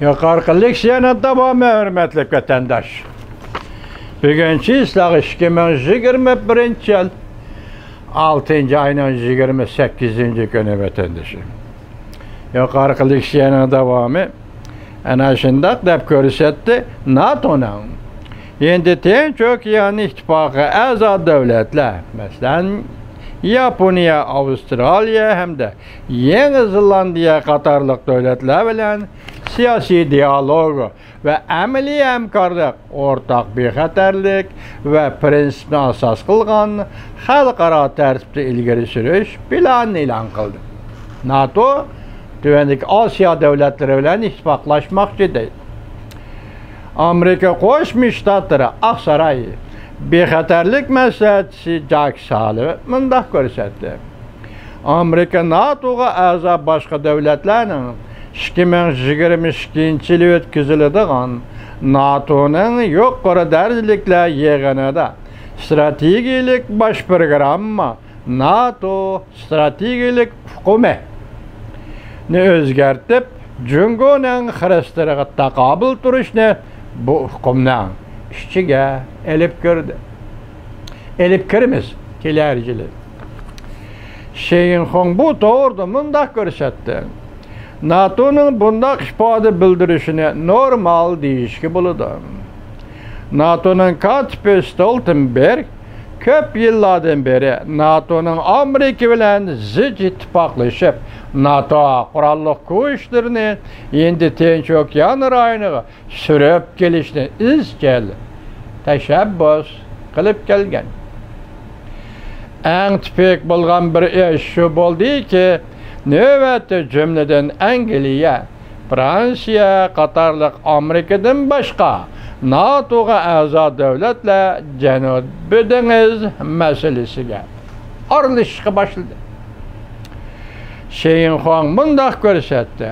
Yukarıkılık siyana devam hürmetli vatandaş. Bugünkü ıslahı 2021 yıl 6. ayının 28. günü vatandaşım. Yukarıkılık siyana devamı ana şundak dep görsetti NATO'nun. Endi en çok yani ittifakı azad devletler, mesela Yaponiya, Avustralya hem de Yeni Zelandiya qatarlıq devletler bilen siyasi diyalogu ve ameli hemkarlık, ortak bir xatarlik ve prinsipine asas kılgan halkara tertipte ilgili sürüş planını ilan kıldı. NATO, Tüvendik Asya devletleri bilen ittifaklaşmakçıdır. Amerika Koşmuş Ştatları Aksaray bexatarlik məsləhətçisi Jack Sullivan da göstərdi. Amerika NATO'ya əza başqa dövlətlərin 2022 il ötküzülüdüğün NATO'nun yuqarı dərəcəliklə yığınında strategilik baş proqramı NATO strategilik hükümü özgərtib Cungo'nun xərəstəriğə taqabıl turuşunu bu hükümdən işçiге elip gördü. Elip kırmız kilerciler. Şeyin Hong bu doğurdu mundak görsetti. NATO'nun bundak ifade bildirişini normal değişki buludu. NATO'nun katibi Stoltenberg köp yıllardan beri NATO'nun Amerika bilen zıt ittifaklaşıp NATO kurallık kuvvetlerini endi Tinç Okyanı rayonuna sürüp gelişine izcel teşebbüs kılıp gelgen. En tipik bulgan bir iş şu oldu ki nöbette cümleden Angliya, Fransa, Katarlık Amerika'dan başka NATO'ya azad devletle Cenubi Deniz meselesiyle arılışığı başladı. Şeyin Hong bundak görsetti.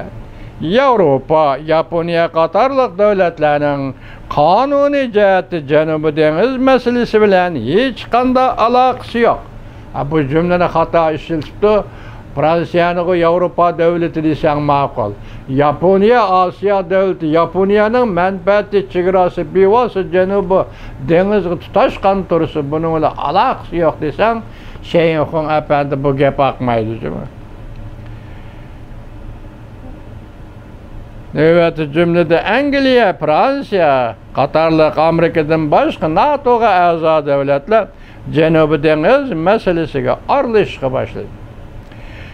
Avrupa, Yaponiya qatarlıq devletlerinin kanuni cəhətdə Cenubi Deniz meselesi bilen hiç kanda alakası yok. Bu cümlede hata işiltdi. Fransa'nın Avrupa devleti desen makul. Yaponiya Asya devleti. Yaponiya'nın menfaati çigrası bivası Cenubi Deniz'i tutaşkan turusu bununla alakası yok desen Şeyin Hong efendi bu gep akmaydı değil mi? Evet cümlede Angliya, Fransa, Katarlık Amerika'dan başka NATO'ya azad devletler Cenubi Deniz meselesiyle arılışığı başladı.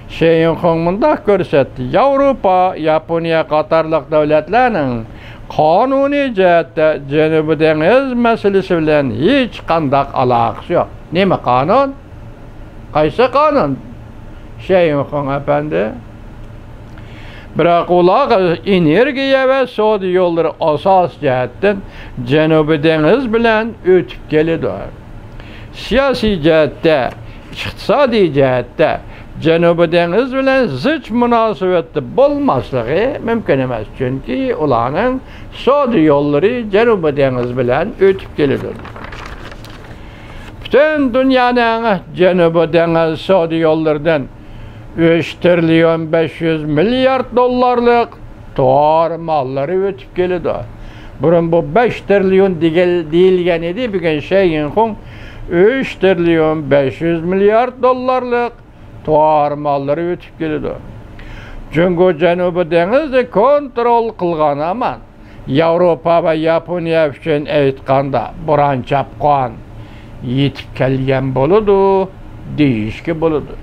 Şeyin Hong'unda görsetti. Avrupa, Yaponiya, Katarlık devletlerinin kanuni cəhətdə Cenubi Deniz meselesi bilen hiç kandak alakası yok. Ne mi kanun? Kaysa kanun? Şeyin Hong efendi. Bırak ular energiya ve soda yolları asas cəhətdən Cenubi Deniz bilen ötüp gelidir. Siyasi cəhətdə, iqtisadi cəhətdə Cenubi Deniz bilen zıç münasebetli bulmaslığı mümkün emas. Çünkü ulanın soda yolları Cenubi Deniz bilen ötüp gelidir. Bütün dünyanın Cenubi Deniz soda yollarından 3 trilyon 500 milyar dolarlık doğar malları ötüp gelidir. Burun bu 5 trilyon deyilgen idi. Bugün Şeyin Hong 3 trilyon 500 milyar dolarlık doğar malları ötüp gelidir. Çünkü Cenubi Deniz'i kontrol kılgan aman Avrupa ve Yaponiya için aytkanda buran çapkan yetip kelgen boludu, değişki boludu.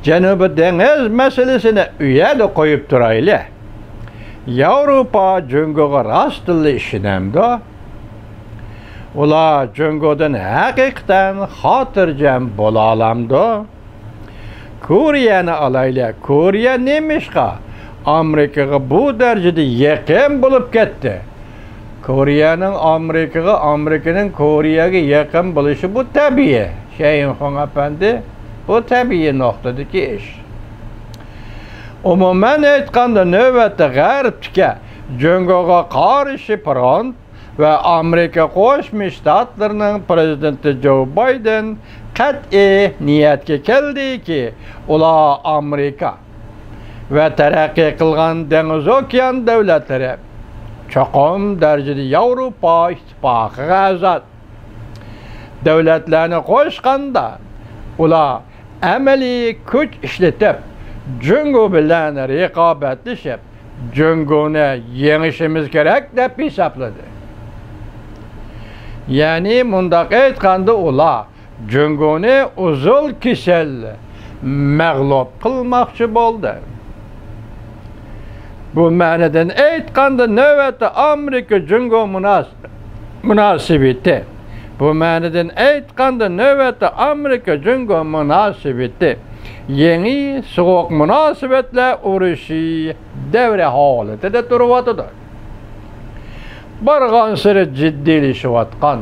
Cenubi Deniz meselesini üye de koyup duraylı. Avrupa Cungo'ya rastlı işinemdi. Ula Cungo'dan hakikaten hatırcam bolalamdı. Kuriyani alaylı. Kuriya neymiş ki? Amerika'ya bu derecede yakın bulup gitti. Kuriya'nın Amerika'nın Kuriya'ya yakın buluşu bu tabii. Şeyin Hong efendi. Bu tabii noktadaki iş. Umumen aytkanda növbette G'arbga Cungo'ga qarşı front ve Amerika Qo'shma Shtatlarining prezidenti Joe Biden qat'iy niyatga keldiki, ular Amerika va taraqqiy qilgan dengiz okean davlatlari cho'qim darajada Yevropa ittifoqiga a'zo davlatlarni qo'shganda ular amaliy kuch ishlatib Jungo bilan raqobatlashib Jungoni yengishimiz kerak deb hisobladi. Ya'ni mundaq aytganda ular Jungoni uzul kesal mag'lub qilmoqchi bo'ldi. Bu ma'nodan aytganda navbatda Amerika Jungo munosabati. Bu ma'nodan aytganda navbatda Amerika Jungo munosabati yeni so'q munosabatlar urushi davri holatida turibdi. Barg'ansiri jiddiylashayotgan,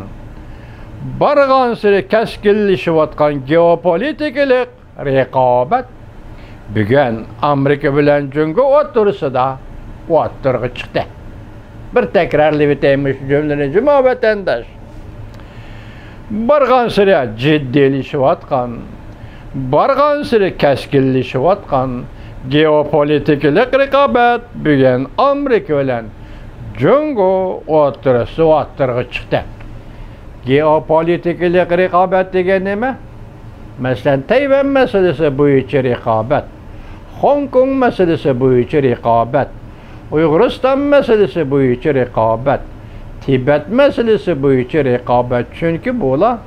barg'ansiri kaskinlashayotgan geopolitik raqobat bugun Amerika bilan Jungo o'rtasida o'tirg'i chiqdi. Bir takrorlab o'taymiz jumlani juma vatandosh. Barg'ansiri jiddiylashayotgan, barg'ansiri kaskinlashayotgan geopolitik raqobat bugun Amerika bilan Jungo o'rtasida o'tirg'i chiqdi. Geopolitik raqobat degan nima? Masalan, Tayvan masalasi bo'yicha raqobat, Hong Kong masalasi bo'yicha raqobat, Uyg'uriston masalasi bo'yicha raqobat, Tibet masalasi bo'yicha raqobat. Chunki bular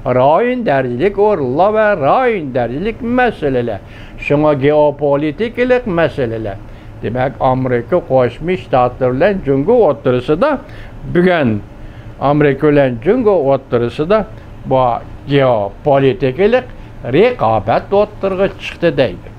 rayondarlik o'rinlar va rayondarlik masalalar. Shunga geopolitik masalalar. Demak, Amerika Qo'shma Shtatlar bilan Jungo o'rtasida bugun Amerika bilan Jungo o'rtasida bu geopolitik raqobat o'tirg'i chiqdi deydi.